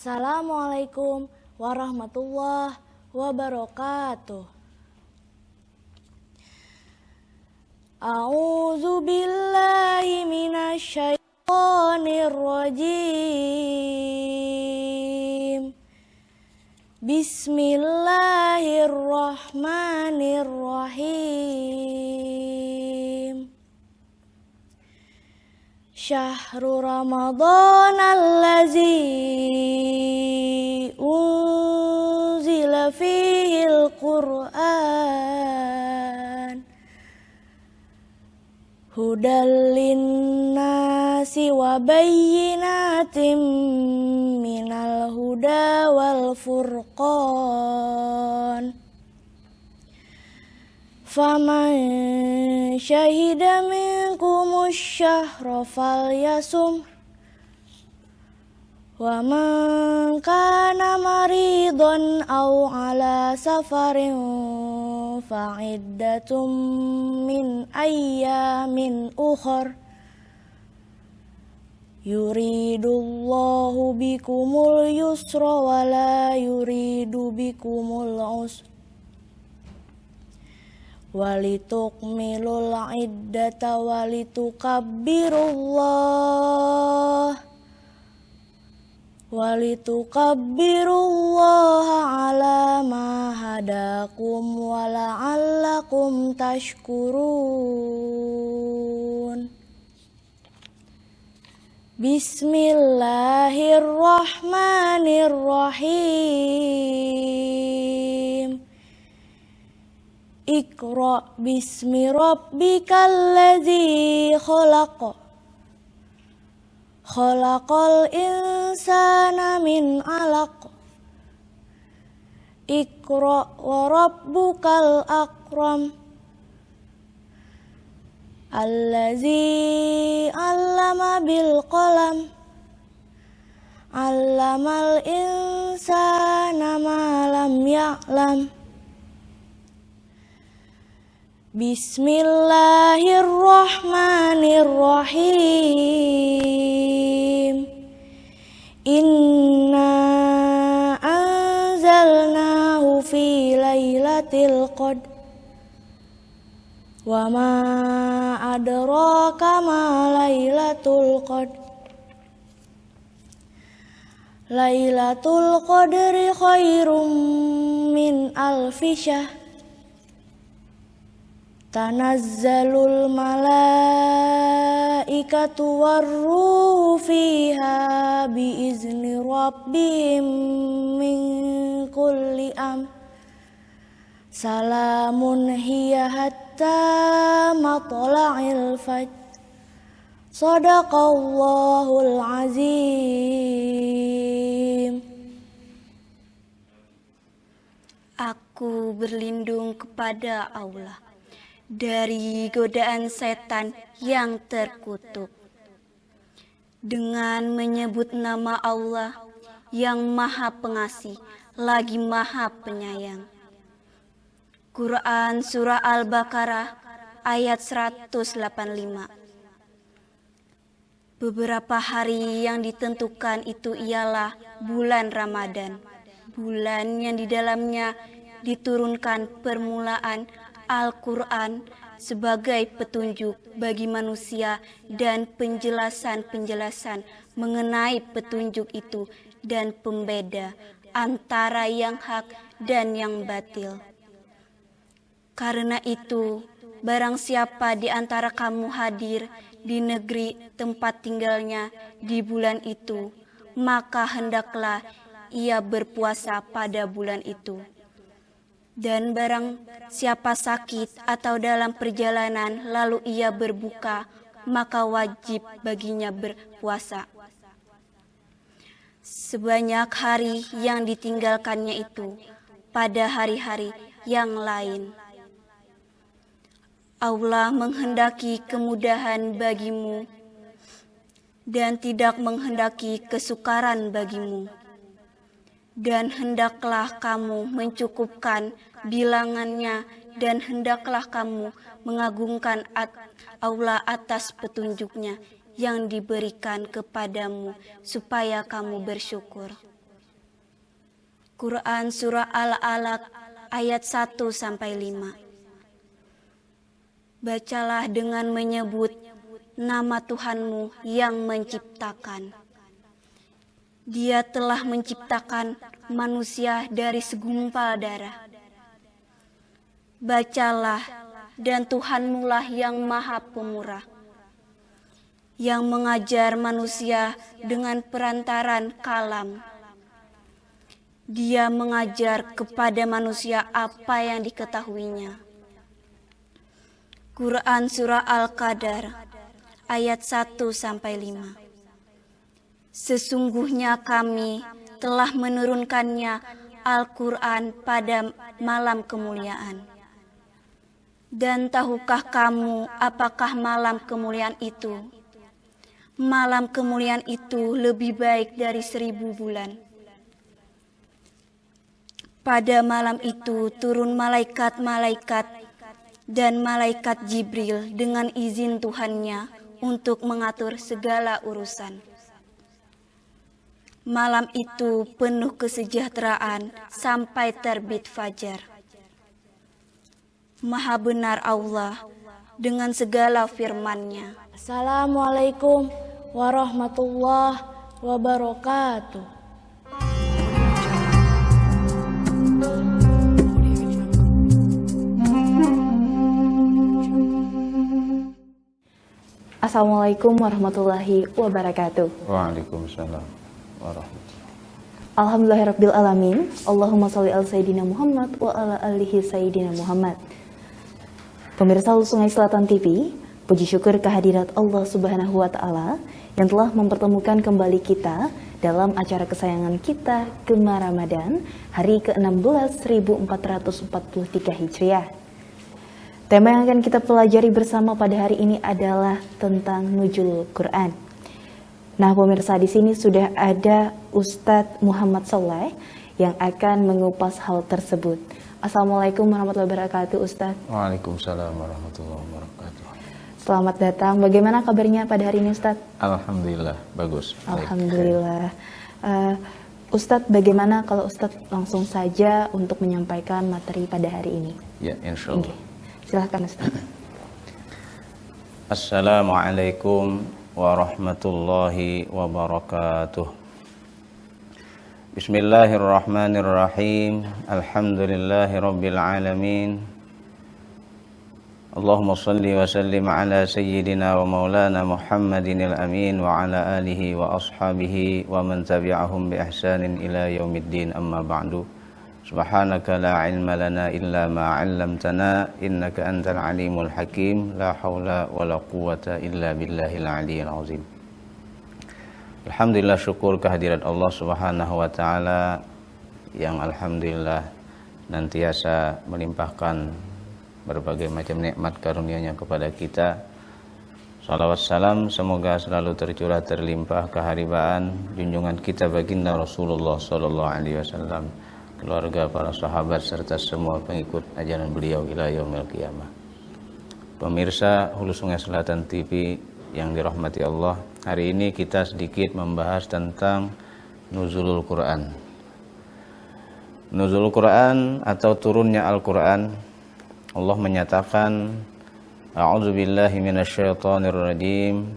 Assalamualaikum warahmatullahi wabarakatuh. A'udzu billahi minasy syaitonir rajim. Bismillahirrahmanirrahim. Syahrul Ramadan allazi unzila fihil Qur'an hudal linnasi wa bayyinatin minal huda wal furqan. Faman syahida minkumus syahra falyasum wa man kana maridun aw ala safarin fa'iddatum min ayyamin ukhar yuridullahu bikumul yusra wa la yuridu bikumul usra walitukmilul iddata walitukabbirullaha ala ma hadakum wa la'allakum tashkurun. Bismillahirrahmanirrahim. Iqra bismi rabbikal ladzi khalaq. Khalaqal insana min 'alaq. Iqra wa rabbukal akram. Allazi 'allama bil qalam. 'Allamal insana ma lam ya'lam. Bismillahirrahmanirrahim. Inna anzalnahu fi lailatul qadr. Wa ma adraka ma lailatul qadr. Lailatul qadri khairum min alfi syahr. Tanazzalul malaikatu warruhu fiha biizni rabbihim min kulli am. Salamun hiya hatta matla'il fajr. Shadaqallahul azim. Aku berlindung kepada Allah dari godaan setan yang terkutuk dengan menyebut nama Allah yang Maha Pengasih lagi Maha Penyayang. Quran Surah Al-Baqarah ayat 185. Beberapa hari yang ditentukan itu ialah bulan Ramadan, bulan yang di dalamnya diturunkan permulaan Al-Quran sebagai petunjuk bagi manusia dan penjelasan-penjelasan mengenai petunjuk itu dan pembeda antara yang hak dan yang batil. Karena itu, barang siapa di antara kamu hadir di negeri tempat tinggalnya di bulan itu, maka hendaklah ia berpuasa pada bulan itu. Dan barang siapa sakit atau dalam perjalanan lalu ia berbuka, maka wajib baginya berpuasa sebanyak hari yang ditinggalkannya itu pada hari-hari yang lain. Allah menghendaki kemudahan bagimu dan tidak menghendaki kesukaran bagimu. Dan hendaklah kamu mencukupkan bilangannya, dan hendaklah kamu mengagungkan Allah atas petunjuknya yang diberikan kepadamu, supaya kamu bersyukur. Quran Surah Al-Alaq ayat 1-5. Bacalah dengan menyebut nama Tuhanmu yang menciptakan. Dia telah menciptakan manusia dari segumpal darah. Bacalah, dan Tuhanmu lah yang Maha Pemurah, yang mengajar manusia dengan perantaran kalam. Dia mengajar kepada manusia apa yang diketahuinya. Quran Surah Al-Qadar ayat 1-5. Sesungguhnya kami telah menurunkannya Al-Quran pada malam kemuliaan. Dan tahukah kamu apakah malam kemuliaan itu? Malam kemuliaan itu lebih baik dari 1000 bulan. Pada malam itu turun malaikat-malaikat dan malaikat Jibril dengan izin Tuhannya untuk mengatur segala urusan. Malam itu penuh kesejahteraan sampai terbit fajar. Maha benar Allah dengan segala firman-Nya. Assalamualaikum warahmatullahi wabarakatuh. Assalamualaikum warahmatullahi wabarakatuh. Waalaikumsalam warahmatullahi. Alhamdulillahirabbil alamin. Allahumma sholli ala sayyidina Muhammad wa ala alihi sayyidina Muhammad. Pemirsa Hulu Sungai Selatan TV, puji syukur kehadirat Allah Subhanahu wa taala yang telah mempertemukan kembali kita dalam acara kesayangan kita Gema Ramadan hari ke-16 1443 Hijriah. Tema yang akan kita pelajari bersama pada hari ini adalah tentang Nuzulul Quran. Nah, pemirsa, di sini sudah ada Ustadz Muhammad Soleh yang akan mengupas hal tersebut. Assalamualaikum warahmatullahi wabarakatuh, Ustadz. Waalaikumsalam warahmatullahi wabarakatuh. Selamat datang. Bagaimana kabarnya pada hari ini, Ustadz? Alhamdulillah, bagus. Alhamdulillah. Ustadz, bagaimana kalau Ustadz langsung saja untuk menyampaikan materi pada hari ini? Ya, insya Allah. Okay. Silahkan, Ustaz. Assalamualaikum warahmatullahi wabarakatuh. Bismillahirrahmanirrahim. Alhamdulillahi rabbil alamin. Allahumma salli wa sallim ala sayyidina wa maulana Muhammadin al-amin wa ala alihi wa ashabihi wa man tabi'ahum bi ihsanin ila yaumiddin, amma ba'du. Subhanaka la ilma lana illa ma 'allamtana innaka antal alimul hakim. La haula wala quwwata illa billahil aliyyil azim. Alhamdulillah, syukur kehadirat Allah Subhanahu wa taala yang alhamdulillah nantiasa melimpahkan berbagai macam nikmat karunia-Nya kepada kita. Salawat salam semoga selalu tercurah terlimpah keharibaan junjungan kita baginda Rasulullah sallallahu alaihi wasallam, keluarga, para sahabat, serta semua pengikut ajaran beliau ila yaumil qiyamah. Pemirsa Hulu Sungai Selatan TV yang dirahmati Allah, hari ini kita sedikit membahas tentang Nuzulul Quran. Nuzulul Quran atau turunnya Al-Quran. Allah menyatakan, A'udzubillahi minasyaitonir rajim.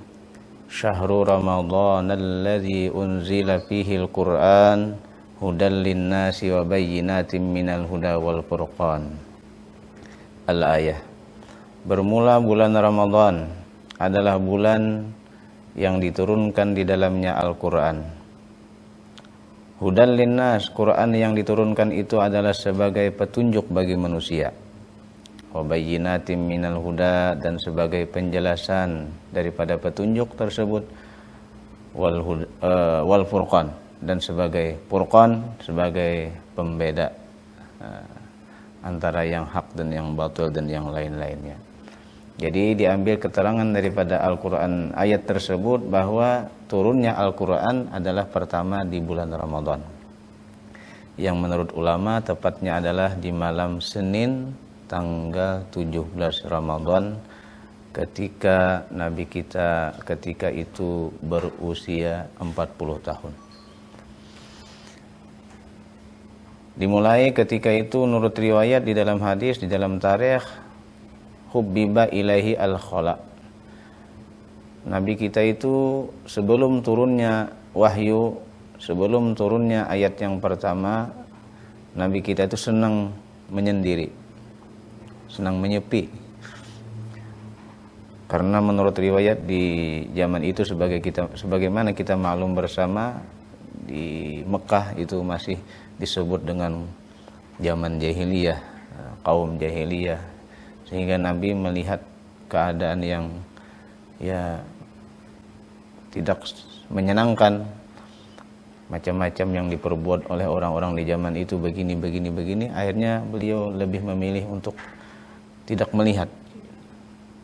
Syahrul Ramadan alladzi unzila fihi al-Quran hudal linnasi wa bayyinatin minal huda wal furqan. Al-ayah. Bermula bulan Ramadan adalah bulan yang diturunkan di dalamnya Al-Quran. Hudal linnas, Quran yang diturunkan itu adalah sebagai petunjuk bagi manusia. Wa bayyinatin minal huda, dan sebagai penjelasan daripada petunjuk tersebut. Wal furqan, dan sebagai furqan, sebagai pembeda antara yang hak dan yang batil dan yang lain-lainnya. Jadi diambil keterangan daripada Al-Quran ayat tersebut bahwa turunnya Al-Quran adalah pertama di bulan Ramadan, yang menurut ulama tepatnya adalah di malam Senin tanggal 17 Ramadan, ketika Nabi kita ketika itu berusia 40 tahun. Dimulai ketika itu menurut riwayat di dalam hadis, di dalam tarikh, hubbiba ilaihi al-khala. Nabi kita itu sebelum turunnya wahyu, sebelum turunnya ayat yang pertama, Nabi kita itu senang menyendiri, senang menyepi. Karena menurut riwayat di zaman itu sebagaimana kita maklum bersama, di Mekah itu masih disebut dengan zaman jahiliyah, kaum jahiliyah, sehingga Nabi melihat keadaan yang ya tidak menyenangkan, macam-macam yang diperbuat oleh orang-orang di zaman itu, begini, akhirnya beliau lebih memilih untuk tidak melihat,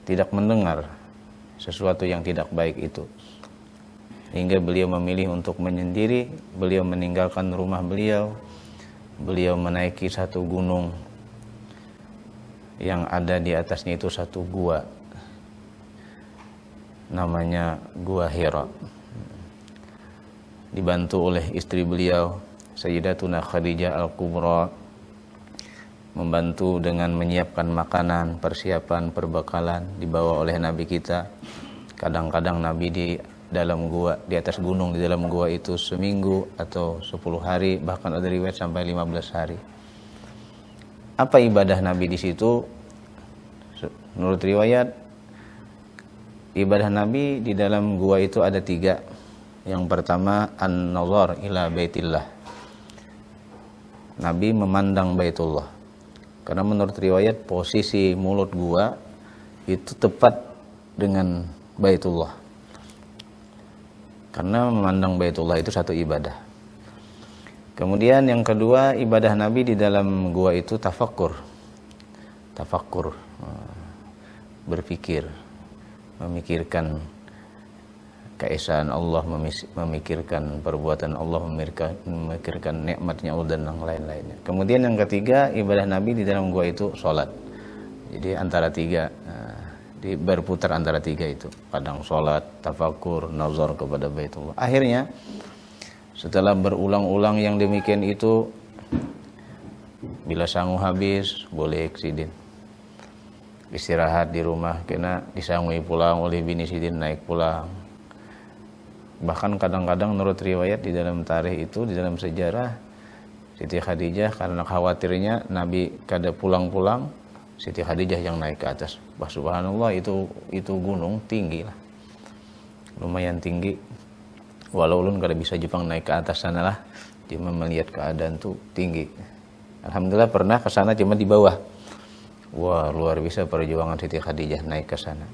tidak mendengar sesuatu yang tidak baik itu, hingga beliau memilih untuk menyendiri. Beliau meninggalkan rumah beliau menaiki satu gunung yang ada di atasnya itu satu gua, namanya Gua Hira. Dibantu oleh istri beliau, Sayyidatuna Khadijah Al-Kubra, membantu dengan menyiapkan makanan, persiapan, perbekalan dibawa oleh Nabi kita. Kadang-kadang Nabi di dalam gua, di atas gunung di dalam gua itu seminggu atau 10 hari, bahkan ada riwayat sampai 15 hari. Apa ibadah Nabi di situ? Menurut riwayat, ibadah Nabi di dalam gua itu ada 3. Yang pertama, an-nazar ila baitillah. Nabi memandang Baitullah. Karena menurut riwayat posisi mulut gua itu tepat dengan Baitullah. Karena memandang Baitullah itu satu ibadah. Kemudian yang kedua, ibadah Nabi di dalam gua itu tafakkur. Berpikir, memikirkan keesaan Allah, memikirkan perbuatan Allah, memikirkan nikmatnya Allah dan yang lain-lainnya. Kemudian yang ketiga, ibadah Nabi di dalam gua itu sholat. Jadi antara 3, berputar antara 3 itu. Kadang sholat, tafakur, nazar kepada Baitullah. Akhirnya setelah berulang-ulang yang demikian itu, bila sanggup habis, boleh eksidin, istirahat di rumah, kena disangui pulang oleh bini sidin, naik pulang. Bahkan kadang-kadang menurut riwayat di dalam tarikh itu, di dalam sejarah, Siti Khadijah karena khawatirnya Nabi kada pulang-pulang, Siti Khadijah yang naik ke atas. Subhanallah, itu gunung tinggi lah, lumayan tinggi. Walau ulun kada bisa Jepang naik ke atas sana lah, cuma melihat keadaan tuh tinggi. Alhamdulillah pernah ke sana cuma di bawah. Wah, luar biasa perjuangan Siti Khadijah naik ke sana.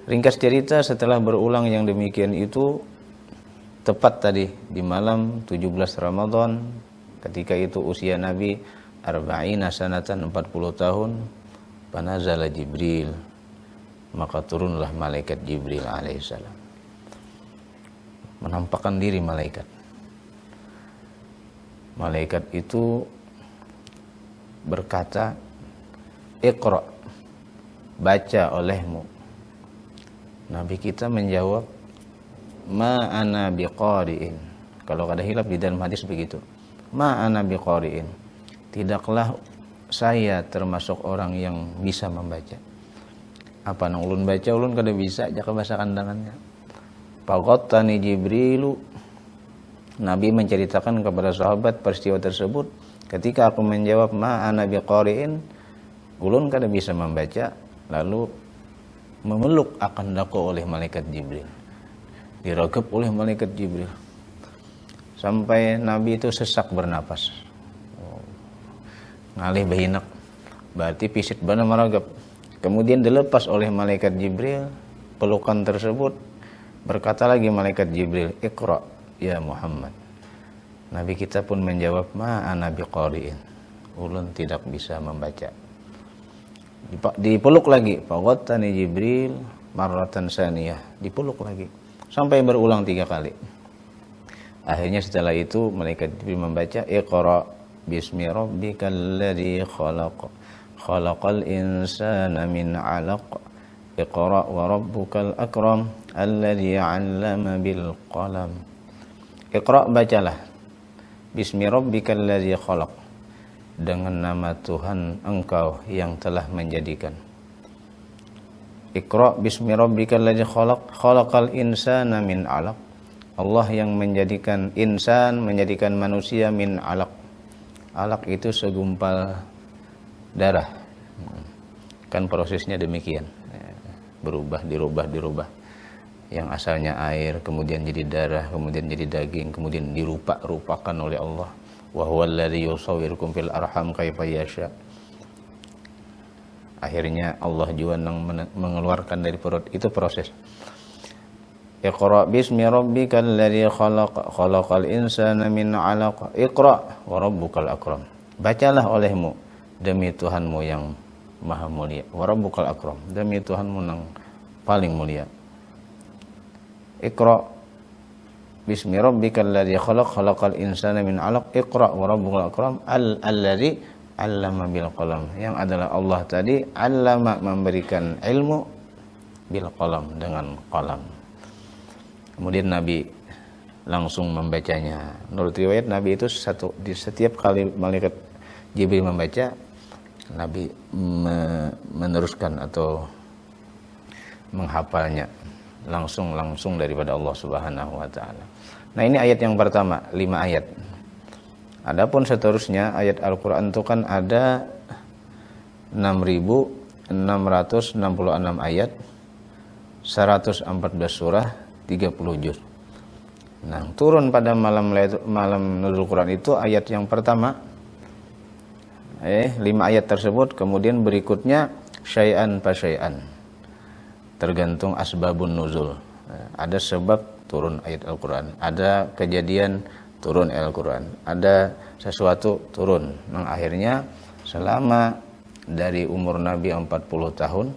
Ringkas cerita, setelah berulang yang demikian itu, tepat tadi di malam 17 Ramadan, ketika itu usia Nabi arba'ina sanatan, 40 tahun, panazala Jibril, maka turunlah malaikat Jibril alaihissalam. Menampakkan diri malaikat. Malaikat itu berkata, Iqra, baca olehmu. Nabi kita menjawab, ma ana biqari'in. Kalau kada hilaf di dalam hadis begitu, ma ana biqari'in, tidaklah saya termasuk orang yang bisa membaca. Apa nang ulun baca, ulun kada bisa jaka bahasa kandangannya. Faqattani Jibrilu, Nabi menceritakan kepada sahabat peristiwa tersebut. Ketika aku menjawab ma ana biqari'in, ulun kada bisa membaca, lalu memeluk akan daku oleh malaikat Jibril, diragap oleh malaikat Jibril sampai Nabi itu sesak bernapas. Ngalih bahinak, berarti pisit bana maragap. Kemudian dilepas oleh malaikat Jibril pelukan tersebut. Berkata lagi malaikat Jibril, Iqra ya Muhammad. Nabi kita pun menjawab, ma ana biqari'in, ulun tidak bisa membaca. Dipeluk lagi, faqattani Jibril marratan saniyah, dipeluk lagi sampai berulang 3 kali. Akhirnya setelah itu malaikat Jibril membaca, Iqra bismi rabbikal ladzi khalaq, khalaqal insana min 'alaq, Iqra wa rabbukal akram alladzi 'allama bil qalam. Iqra, bacalah bismi rabbikal ladzi khalaq, dengan nama Tuhan engkau yang telah menjadikan. Iqra bismi rabbikal ladzi khalaq, khalaqal insana min 'alaq. Allah yang menjadikan insan, menjadikan manusia min 'alaq. 'Alaq itu segumpal darah. Kan prosesnya demikian. Berubah, dirubah. Yang asalnya air, kemudian jadi darah, kemudian jadi daging, kemudian dirupakan oleh Allah. Wa huwal ladzi yusawwirukum fil arham kaifa yasha. Akhirnya Allah juga mengeluarkan dari perut. Itu proses. Iqra bismi rabbikal ladzi khalaq, khalaqal insana min 'alaq. Iqra wa rabbukal akram. Bacalah olehmu demi Tuhanmu yang maha mulia. Wa rabbukal akram, demi Tuhanmu yang paling mulia. Iqra bismi rabbikal ladzi khalaq, khalaqal insana min 'alaq. Iqra wa rabbukal akram alladzi 'allama bil qalam. Yang adalah Allah tadi 'allama, memberikan ilmu, bil qalam, dengan qalam. Kemudian Nabi langsung membacanya. Menurut riwayat Nabi itu di setiap kali malaikat Jibril membaca, Nabi meneruskan atau menghafalnya langsung daripada Allah Subhanahu wa taala. Nah, ini ayat yang pertama, 5 ayat. Adapun seterusnya ayat Al-Qur'an itu kan ada 6.666 ayat, 114 surah, 30 juz. Nah, turun pada malam nuzul Quran itu ayat yang pertama. 5 ayat tersebut, kemudian berikutnya syai'an fa syai'an. Tergantung asbabun nuzul. Ada sebab turun ayat Al-Quran, ada kejadian turun ayat Al-Quran, ada sesuatu turun. Nah, akhirnya selama dari umur Nabi 40 tahun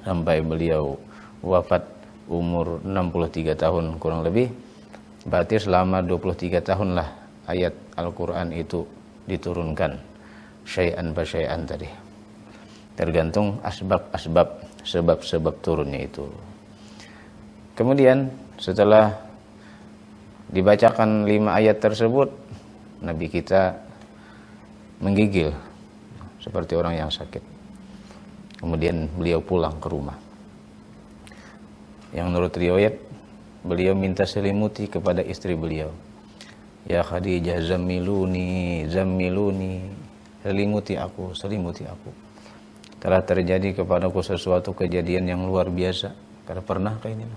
sampai beliau wafat umur 63 tahun kurang lebih, berarti selama 23 tahun lah ayat Al-Quran itu diturunkan. Syai'an fa syai'an tadi. Tergantung asbab-asbab, sebab-sebab turunnya itu. Kemudian setelah dibacakan 5 ayat tersebut, Nabi kita menggigil seperti orang yang sakit. Kemudian beliau pulang ke rumah. Yang menurut riwayat, beliau minta selimuti kepada istri beliau. Ya Khadijah, zammiluni, selimuti aku. Telah terjadi kepadaku sesuatu kejadian yang luar biasa. Karena pernah kayak ini,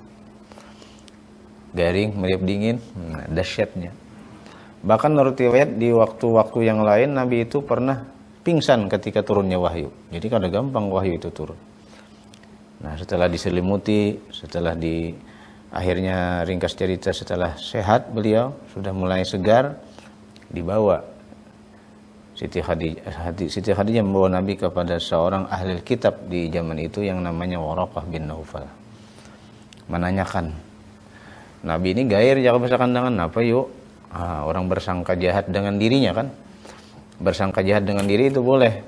garing, meriap dingin, dahsyatnya. Bahkan menurut riwayat di waktu-waktu yang lain Nabi itu pernah pingsan ketika turunnya wahyu. Jadi kada gampang wahyu itu turun. Nah, setelah diselimuti, akhirnya ringkas cerita, setelah sehat beliau sudah mulai segar, dibawa Siti Khadijah membawa Nabi kepada seorang ahli kitab di zaman itu yang namanya Waraqah bin Naufal. Menanyakan, Nabi ini gair jangan misalkan dengan apa yuk? Orang bersangka jahat dengan dirinya kan? Bersangka jahat dengan diri itu boleh.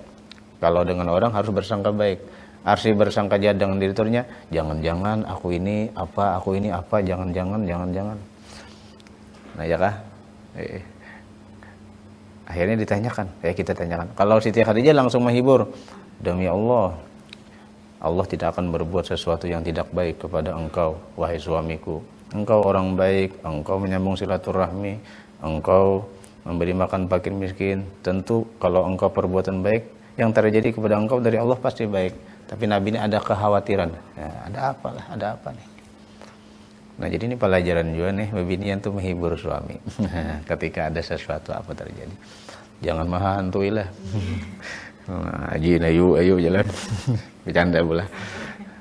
Kalau dengan orang harus bersangka baik. Arsi bersangka jahat dengan diri ternya, jangan-jangan aku ini apa, jangan-jangan. Nah ya kah? Akhirnya ditanyakan, kita tanyakan. Kalau Siti Khadijah langsung menghibur, demi Allah tidak akan berbuat sesuatu yang tidak baik kepada engkau, wahai suamiku. Engkau orang baik, engkau menyambung silaturahmi, engkau memberi makan fakir miskin. Tentu kalau engkau perbuatan baik, yang terjadi kepada engkau dari Allah pasti baik. Tapi Nabi ini ada kekhawatiran, ada apa nih? Nah, jadi ini pelajaran juga nih, bebinian tuh menghibur suami ketika ada sesuatu apa terjadi. Jangan mahantui lah. Ajin ayo jalan. Bercanda pula.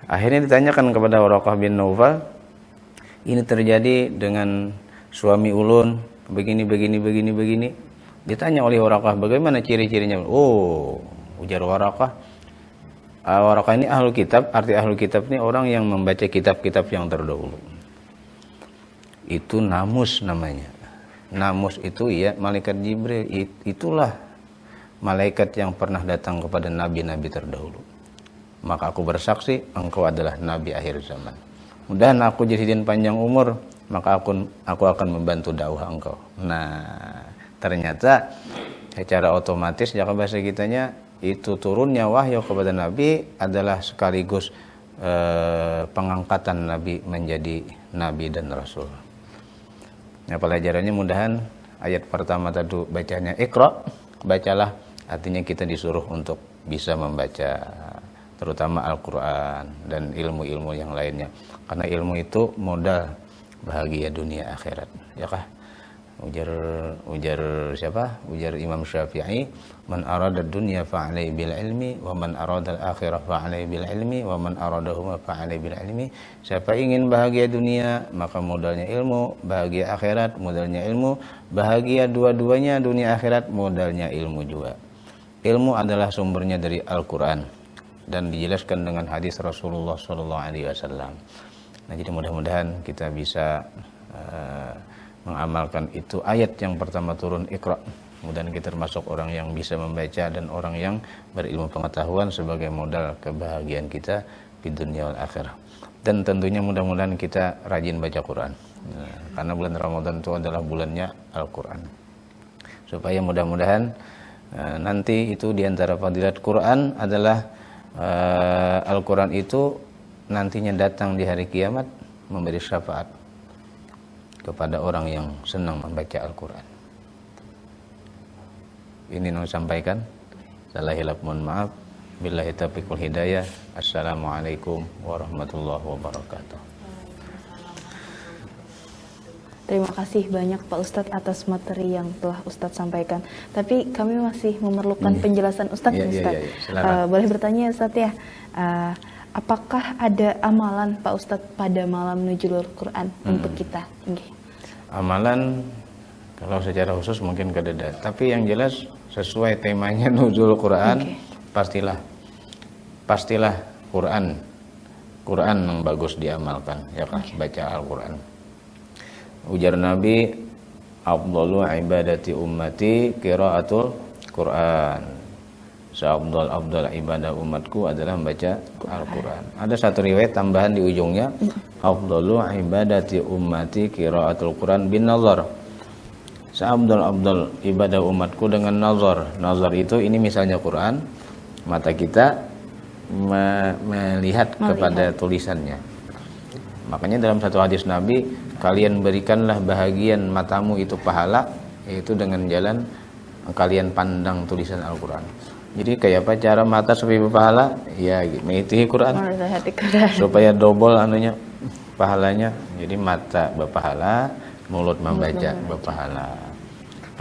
Akhirnya ditanyakan kepada Waraqah bin Naufal, ini terjadi dengan suami ulun begini. Ditanya oleh Waraqah, bagaimana ciri-cirinya? Oh, ujar Waraqah, Waraqah ini ahlu kitab. Arti ahlu kitab ini orang yang membaca kitab-kitab yang terdahulu. Itu namus namanya. Namus itu ya malaikat Jibril. Itulah malaikat yang pernah datang kepada nabi-nabi terdahulu. Maka aku bersaksi engkau adalah nabi akhir zaman. Mudah aku jadiin panjang umur, maka aku akan membantu dakwah engkau. Nah, Ternyata secara otomatis jaka bahasa kitanya itu turunnya wahyu kepada Nabi adalah sekaligus pengangkatan Nabi menjadi Nabi dan Rasul. Nah, pelajarannya mudahan ayat pertama tadi bacanya Iqra, bacalah, artinya kita disuruh untuk bisa membaca terutama Al-Quran dan ilmu-ilmu yang lainnya, karena ilmu itu modal bahagia dunia akhirat, ya kah? Ujar siapa? Ujar Imam Syafi'i, man arada dunya fa'alai bil ilmi wa man arada al-akhirah fa'alai bil ilmi wa man aradahuma fa'alai bil ilmi. Siapa ingin bahagia dunia, maka modalnya ilmu, bahagia akhirat modalnya ilmu, bahagia dua-duanya dunia akhirat modalnya ilmu juga. Ilmu adalah sumbernya dari Al-Qur'an dan dijelaskan dengan hadis Rasulullah SAW. Nah, jadi mudah-mudahan kita bisa mengamalkan itu ayat yang pertama turun Iqra. Kemudian kita termasuk orang yang bisa membaca dan orang yang berilmu pengetahuan sebagai modal kebahagiaan kita di dunia wal akhirah. Dan tentunya mudah-mudahan kita rajin baca Quran. Nah, karena bulan Ramadan itu adalah bulannya Al-Quran. Supaya mudah-mudahan nanti itu diantara fadilat Quran adalah Al-Quran itu nantinya datang di hari kiamat memberi syafaat kepada orang yang senang membaca Al-Quran. Ini yang saya sampaikan. Salah hilap mohon maaf. Billahi taufiq wal hidayah. Assalamualaikum warahmatullahi wabarakatuh. Terima kasih banyak Pak Ustadz atas materi yang telah Ustadz sampaikan. Tapi kami masih memerlukan penjelasan Ustadz. Boleh bertanya Ustadz ya? Apakah ada amalan Pak Ustadz pada malam Nuzulul Quran untuk kita? Amalan kalau secara khusus mungkin kededa, tapi yang jelas sesuai temanya Nuzulul Quran, pastilah Quran yang bagus diamalkan, ya kan? Baca Al-Quran. Ujar Nabi, afdalu ibadati ummati qiraatul Quran. Seabdal ibadah umatku adalah membaca Al-Quran. Ada satu riwayat tambahan di ujungnya, afdalu ibadati ummati qiraatul Quran bin nazar. Seabdal ibadah umatku dengan nazar. Nazar itu ini misalnya Quran, mata kita melihat kepada tulisannya. Makanya dalam satu hadis Nabi, kalian berikanlah bahagian matamu itu pahala, yaitu dengan jalan kalian pandang tulisan Al-Quran. Jadi kayak apa cara mata supaya berpahala? Ya, mengikuti Quran. Supaya double pahalanya. Jadi mata berpahala, mulut membaca berpahala.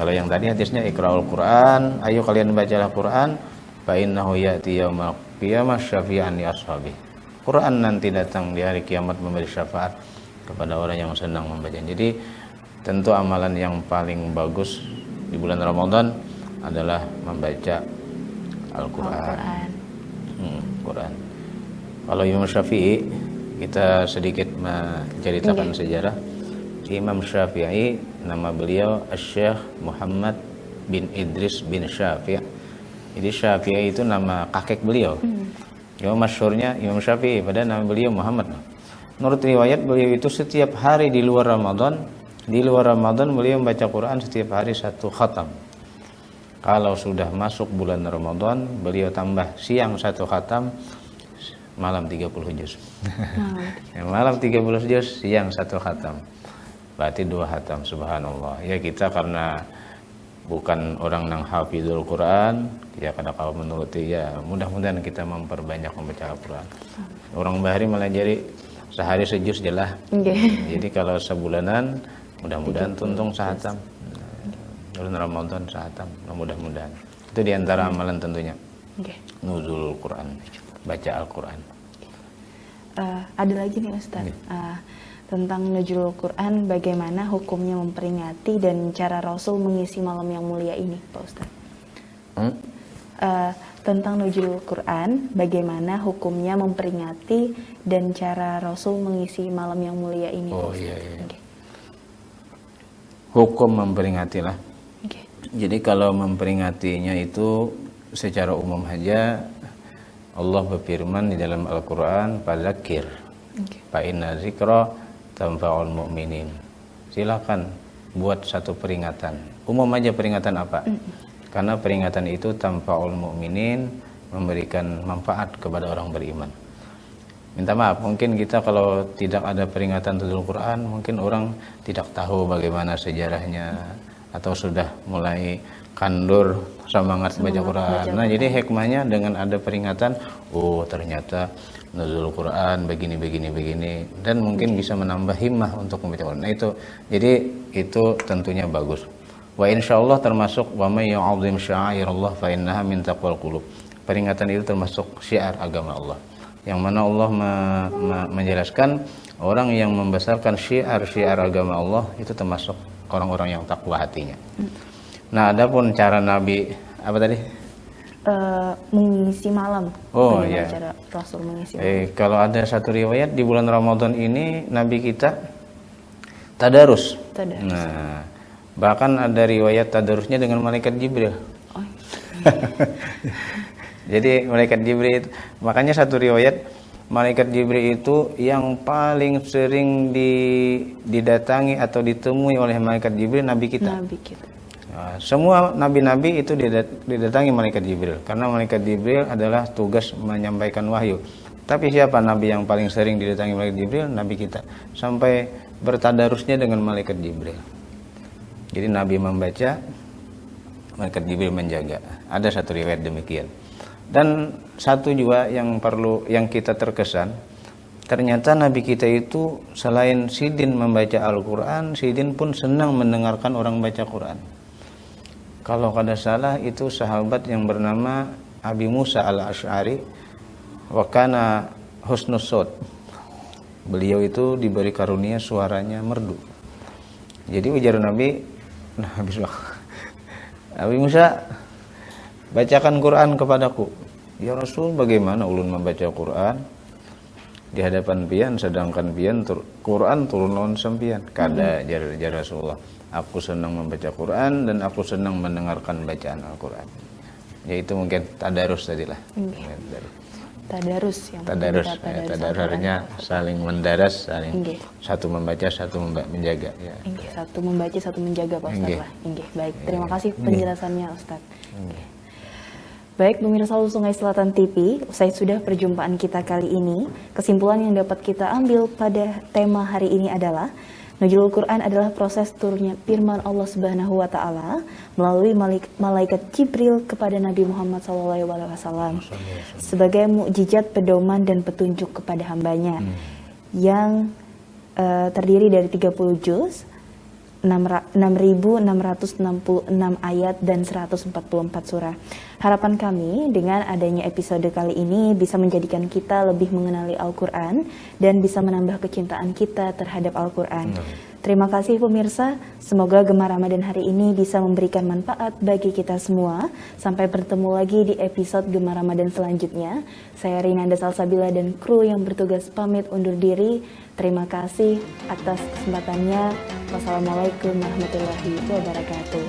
Kalau yang tadi hadisnya Iqra'ul Quran, ayo kalian bacalah Quran, fa innahu ya'ti yaumal qiyamah syafi'an li ashabi. Quran nanti datang di hari kiamat memberi syafaat kepada orang yang senang membaca. Jadi tentu amalan yang paling bagus di bulan Ramadan adalah membaca Al-Quran. Quran. Kalau Imam Syafi'i, kita sedikit menceritakan sejarah. Imam Syafi'i, nama beliau Syekh Muhammad bin Idris bin Syafi'i. Jadi Syafi'i itu nama kakek beliau. Yang masyhurnya Imam Syafi'i, pada nama beliau Muhammad. Menurut riwayat beliau itu setiap hari di luar Ramadan beliau membaca Quran setiap hari 1 khatam. Kalau sudah masuk bulan Ramadan, beliau tambah siang 1 khatam, malam 30 juz. Malam 30 juz, siang 1 khatam. Berarti 2 khatam, subhanallah. Ya kita karena bukan orang yang hafizul Quran, ya karena kalau menuruti ya mudah-mudahan kita memperbanyak membaca Al-Quran. Orang bahari malah jadi sehari sejuz jelah. Jadi kalau sebulanan mudah-mudahan tuntung sahatam. Bulan Ramadan sahatam, mudah-mudahan. Itu diantara amalan tentunya. Nuzul Quran, baca Al-Quran. Ada lagi nih Ustaz, tentang Nuzul Quran, bagaimana hukumnya memperingati dan cara Rasul mengisi malam yang mulia ini, Pak Ustaz? Tentang Nuzul Quran, bagaimana hukumnya memperingati dan cara Rasul mengisi malam yang mulia ini? Hukum memperingatilah. Jadi kalau memperingatinya itu secara umum saja, Allah berfirman di dalam Al-Quran, fadzakir fa inna dzikra tanfa'ul mu'minin. Silakan buat satu peringatan. Umum aja peringatan apa? Karena peringatan itu tanfa'ul mu'minin, memberikan manfaat kepada orang beriman. Minta maaf, mungkin kita kalau tidak ada peringatan Nuzul Quran, mungkin orang tidak tahu bagaimana sejarahnya atau sudah mulai kandur semangat baca Quran. Nah, jadi hikmahnya dengan ada peringatan, oh ternyata Nuzul Quran begini dan mungkin bisa menambah himmah untuk membaca Quran. Nah, itu. Jadi itu tentunya bagus. Wa insyaallah termasuk wa may yu'azzim sya'airallah fa innaha min taqwal qulub. Peringatan itu termasuk syiar agama Allah. Yang mana Allah menjelaskan orang yang membesarkan syiar agama Allah itu termasuk orang-orang yang takwa hatinya. Nah, adapun cara Nabi apa tadi? Mengisi malam. Oh iya. Cara Rasul mengisi malam. Kalau ada satu riwayat di bulan Ramadan ini Nabi kita tadarus. Nah, bahkan ada riwayat tadarusnya dengan malaikat Jibril. Oh. Jadi malaikat Jibril itu, makanya satu riwayat malaikat Jibril itu yang paling sering didatangi atau ditemui oleh malaikat Jibril Nabi kita. Nah, semua nabi-nabi itu didatangi malaikat Jibril karena malaikat Jibril adalah tugas menyampaikan wahyu. Tapi siapa nabi yang paling sering didatangi malaikat Jibril? Nabi kita. Sampai bertadarusnya dengan malaikat Jibril. Jadi Nabi membaca, malaikat Jibril menjaga. Ada satu riwayat demikian. Dan satu juga yang kita terkesan, ternyata Nabi kita itu selain sidin membaca Al-Quran, sidin pun senang mendengarkan orang baca Quran. Kalau kada salah itu sahabat yang bernama Abi Musa al-Ash'ari, wa kana husnus sawt. Beliau itu diberi karunia suaranya merdu. Jadi ujar Nabi, Abi Musa, bacakan Quran kepadaku. Ya Rasul, bagaimana ulun membaca Quran di hadapan pian sedangkan pian Quran turun lawan sampian? Kada jar Rasulullah. Aku senang membaca Quran dan aku senang mendengarkan bacaan Al-Quran. Yaitu mungkin tadarus tadilah. Tadarus yang tadarusnya saling mendaras, saling satu membaca, satu menjaga ya. Satu membaca, satu menjaga Pak Ustaz lah. Baik, terima kasih penjelasannya Ustaz. Baik, pemirsa Sungai Selatan TV, usai sudah perjumpaan kita kali ini, kesimpulan yang dapat kita ambil pada tema hari ini adalah Nuzulul Quran adalah proses turunnya firman Allah Subhanahu wa taala melalui malaikat Jibril kepada Nabi Muhammad SAW sebagai mukjizat pedoman dan petunjuk kepada hambanya yang terdiri dari 30 juz, 6.666 ayat dan 144 surah. Harapan kami dengan adanya episode kali ini bisa menjadikan kita lebih mengenali Al-Quran dan bisa menambah kecintaan kita terhadap Al-Quran. Terima kasih pemirsa, semoga Gemar Ramadan hari ini bisa memberikan manfaat bagi kita semua. Sampai bertemu lagi di episode Gemar Ramadan selanjutnya. Saya Rinanda Salsabila dan kru yang bertugas pamit undur diri. Terima kasih atas kesempatannya. Wassalamualaikum warahmatullahi wabarakatuh.